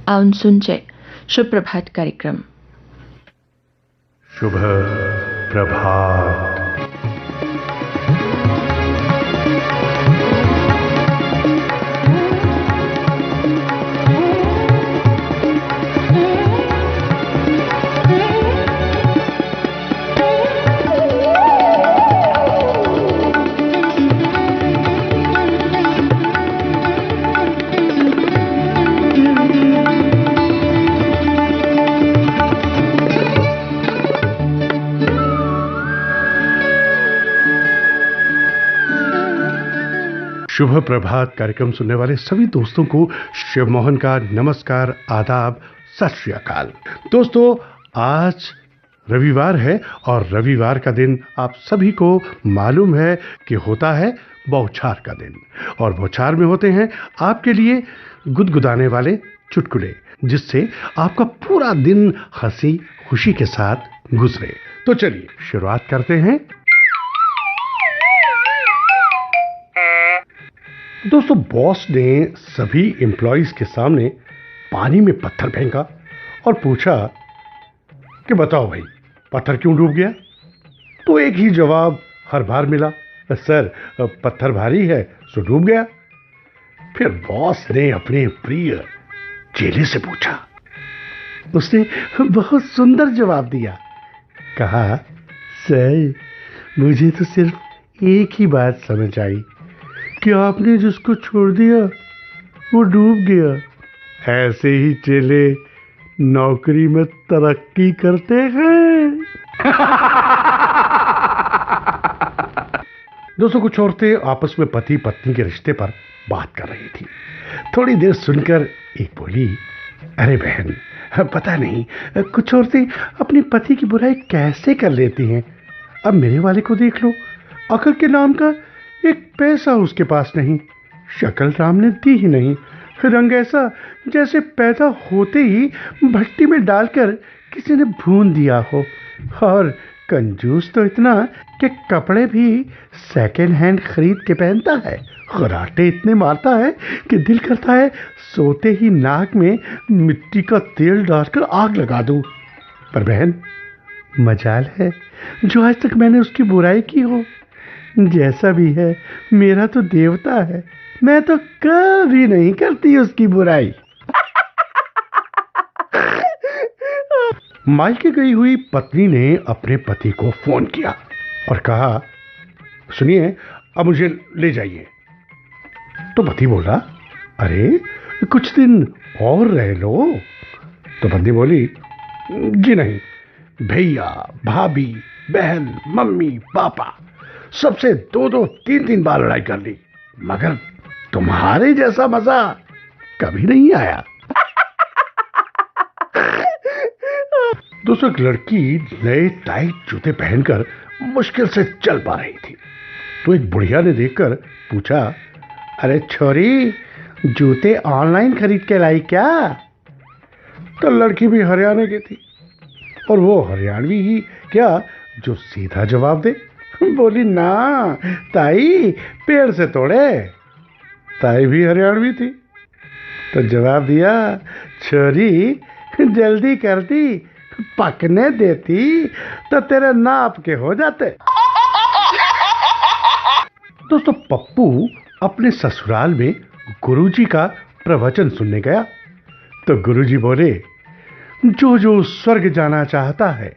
आउन सुनचे शुभ प्रभात कार्यक्रम। शुभ प्रभात। शुभ प्रभात कार्यक्रम सुनने वाले सभी दोस्तों को शिव मोहन का नमस्कार, आदाब, सत श्री अकाल। दोस्तों, आज रविवार है और रविवार का दिन आप सभी को मालूम है कि होता है बौछार का दिन। और बौछार में होते हैं आपके लिए गुदगुदाने वाले चुटकुले, जिससे आपका पूरा दिन हंसी खुशी के साथ गुजरे। तो चलिए शुरुआत करते हैं। दोस्तों, बॉस ने सभी एम्प्लॉइज के सामने पानी में पत्थर फेंका और पूछा कि बताओ भाई, पत्थर क्यों डूब गया? तो एक ही जवाब हर बार मिला, सर पत्थर भारी है सो डूब गया। फिर बॉस ने अपने प्रिय चेले से पूछा। उसने बहुत सुंदर जवाब दिया, कहा, सर मुझे तो सिर्फ एक ही बात समझ आई कि आपने जिसको छोड़ दिया वो डूब गया। ऐसे ही चेले नौकरी में तरक्की करते हैं। दोस्तों, कुछ औरतें आपस में पति पत्नी के रिश्ते पर बात कर रही थी। थोड़ी देर सुनकर एक बोली, अरे बहन, पता नहीं कुछ औरतें अपने पति की बुराई कैसे कर लेती हैं। अब मेरे वाले को देख लो, अकल के नाम का एक पैसा उसके पास नहीं, शक्ल राम ने दी ही नहीं, रंग ऐसा जैसे पैदा होते ही भट्टी में डालकर किसी ने भून दिया हो, और कंजूस तो इतना कि कपड़े भी सेकंड हैंड खरीद के पहनता है, खराटे इतने मारता है कि दिल करता है सोते ही नाक में मिट्टी का तेल डालकर आग लगा दूं। पर बहन, मजाल है जो आज तक मैंने उसकी बुराई की हो। जैसा भी है मेरा तो देवता है, मैं तो कभी नहीं करती उसकी बुराई। मायके गई हुई पत्नी ने अपने पति को फोन किया और कहा, सुनिए, अब मुझे ले जाइए। तो पति बोला, अरे कुछ दिन और रह लो। तो पत्नी बोली, जी नहीं, भैया भाभी बहन मम्मी पापा सबसे 2-2 3-3 बार लड़ाई कर ली, मगर तुम्हारे जैसा मजा कभी नहीं आया। दोस्तों, एक लड़की नए टाइट जूते पहनकर मुश्किल से चल पा रही थी। तो एक बुढ़िया ने देखकर पूछा, अरे छोरी, जूते ऑनलाइन खरीद के लाई क्या? तो लड़की भी हरियाणा की थी, और वो हरियाणवी ही क्या जो सीधा जवाब दे। बोली, ना ताई, पेड़ से तोड़े। ताई भी हरियाणवी थी, तो जवाब दिया, छोरी जल्दी करती, पकने देती तो तेरे नाप के हो जाते। दोस्तों, पप्पू अपने ससुराल में गुरुजी का प्रवचन सुनने गया। तो गुरुजी बोले, जो जो स्वर्ग जाना चाहता है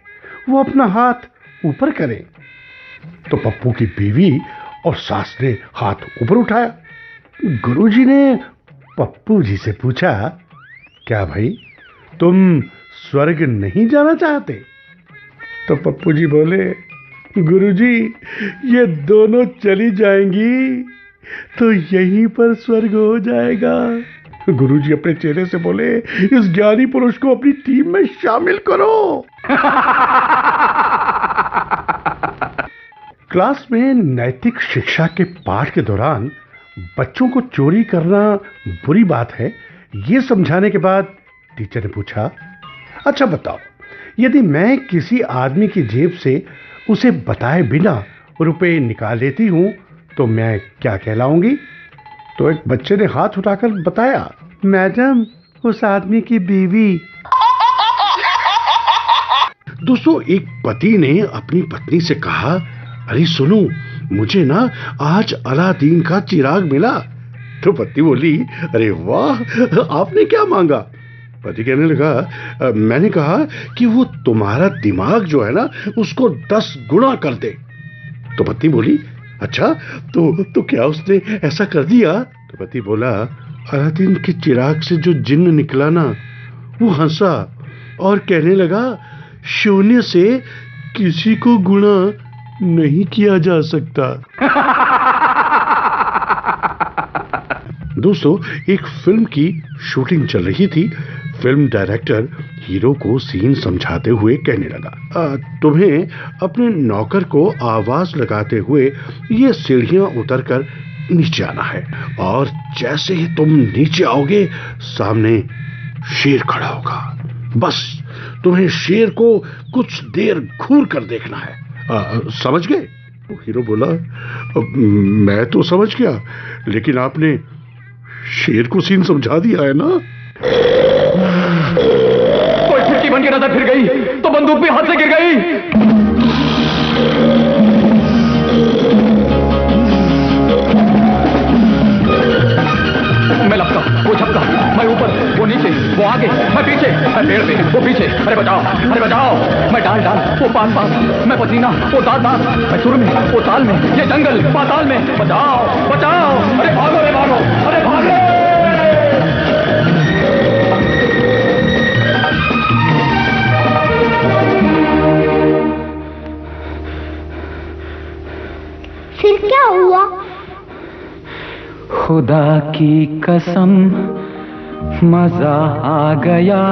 वो अपना हाथ ऊपर करे। तो पप्पू की बीवी और सास ने हाथ ऊपर उठाया। गुरुजी ने पप्पू जी से पूछा, क्या भाई, तुम स्वर्ग नहीं जाना चाहते? तो पप्पू जी बोले, गुरुजी, ये दोनों चली जाएंगी तो यहीं पर स्वर्ग हो जाएगा। गुरुजी अपने चेले से बोले, इस ज्ञानी पुरुष को अपनी टीम में शामिल करो। क्लास में नैतिक शिक्षा के पाठ के दौरान बच्चों को चोरी करना बुरी बात है, ये समझाने के बाद टीचर ने पूछा, अच्छा बताओ, यदि मैं किसी आदमी की जेब से उसे बताए बिना रुपए निकाल लेती हूं तो मैं क्या कहलाऊंगी? तो एक बच्चे ने हाथ उठाकर बताया, मैडम उस आदमी की बीवी। दोस्तों, एक पति ने अपनी पत्नी से कहा, अरे सुनो, मुझे ना आज अलादीन का चिराग मिला। तो पत्नी बोली, अरे वाह, आपने क्या मांगा? पति कहने लगा, मैंने कहा कि वो तुम्हारा दिमाग जो है ना उसको 10 गुना कर दे। तो पत्नी बोली, अच्छा, तो क्या उसने ऐसा कर दिया? तो पति बोला, अलादीन के चिराग से जो जिन्न निकला ना, वो हंसा और कहने लगा, शून्य से किसी को गुणा नहीं किया जा सकता। दोस्तों, एक फिल्म की शूटिंग चल रही थी। फिल्म डायरेक्टर हीरो को सीन समझाते हुए कहने लगा, तुम्हें अपने नौकर को आवाज लगाते हुए ये सीढ़ियां उतरकर नीचे आना है, और जैसे ही तुम नीचे आओगे सामने शेर खड़ा होगा। बस तुम्हें शेर को कुछ देर घूर कर देखना है। समझ गए? तो हीरो बोला, मैं तो समझ गया, लेकिन आपने शेर को सीन समझा दिया है ना। कोई खिड़की बन के नजर फिर गई तो बंदूक भी हाथ से गिर गई। मैं लपका, वो झपका, मैं ऊपर, वो नीचे, वो आगे, मैं पीछे, मैं पेड़ पे, वो पीछे। अरे बचाओ, अरे बचाओ। मैं डाल डाल, वो पास पास, मैं पसीना, वो दांत दांत, मैं सुर में, वो ताल में, ये जंगल पाताल में। बचाओ, बचाओ। अरे भागो, अरे भागो, अरे भागो। फिर क्या हुआ? खुदा की कसम, मजा आ गया,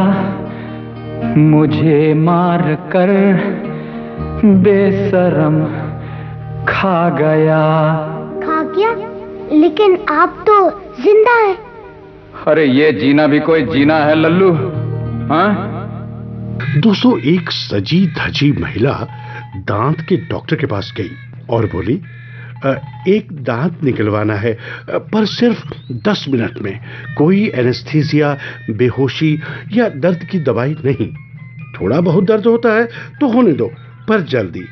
मुझे मार कर बेशरम खा गया। खा गया? लेकिन आप तो जिंदा हैं। अरे ये जीना भी कोई जीना है लल्लू? हाँ? दोस्तों, एक सजी धजी महिला दांत के डॉक्टर के पास गई और बोली, एक दांत निकलवाना है, पर सिर्फ 10 मिनट में। कोई एनेस्थीसिया, बेहोशी या दर्द की दवाई नहीं। थोड़ा बहुत दर्द होता है तो होने दो, पर जल्दी,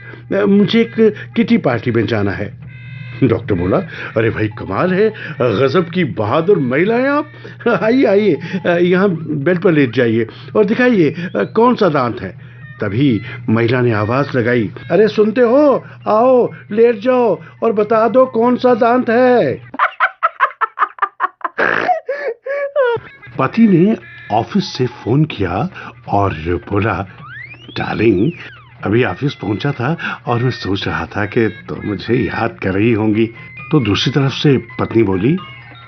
मुझे एक किटी पार्टी में जाना है। डॉक्टर बोला, अरे भाई कमाल है, गजब की बहादुर महिला है आप। आइए आइए, यहाँ बेड पर लेट जाइए और दिखाइए कौन सा दांत है। तभी महिला ने आवाज लगाई, अरे सुनते हो, आओ लेट जाओ और बता दो कौन सा दांत है। पति ने ऑफिस से फोन किया और बोला, डार्लिंग, अभी ऑफिस पहुंचा था और मैं सोच रहा था कि तो मुझे याद कर रही होंगी। तो दूसरी तरफ से पत्नी बोली,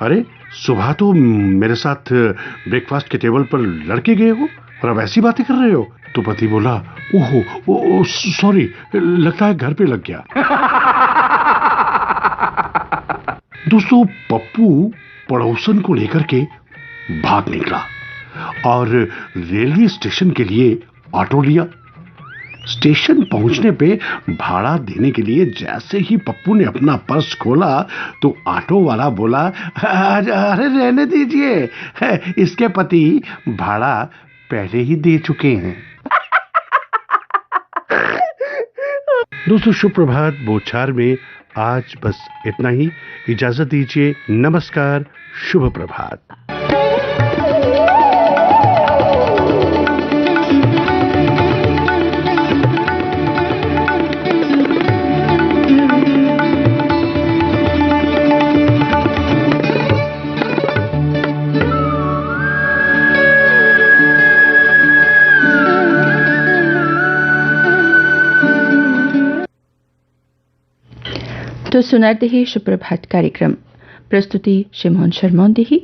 अरे सुबह तो मेरे साथ ब्रेकफास्ट के टेबल पर लड़के गए हो और अब ऐसी बातें कर रहे हो। तो पति बोला, ओहो सॉरी, लगता है घर पे लग गया। दोस्तों, पप्पू पड़ोसन को लेकर के भाग निकला और रेलवे स्टेशन के लिए ऑटो लिया। स्टेशन पहुंचने पे भाड़ा देने के लिए जैसे ही पप्पू ने अपना पर्स खोला तो ऑटो वाला बोला, अरे रहने दीजिए, इसके पति भाड़ा पहले ही दे चुके हैं। दोस्तों, शुभ प्रभात। बोछार में आज बस इतना ही। इजाजत दीजिए। नमस्कार, शुभ प्रभात। तो सुनाते हैं सुप्रभात कार्यक्रम। प्रस्तुति शिमोन शर्मा देही।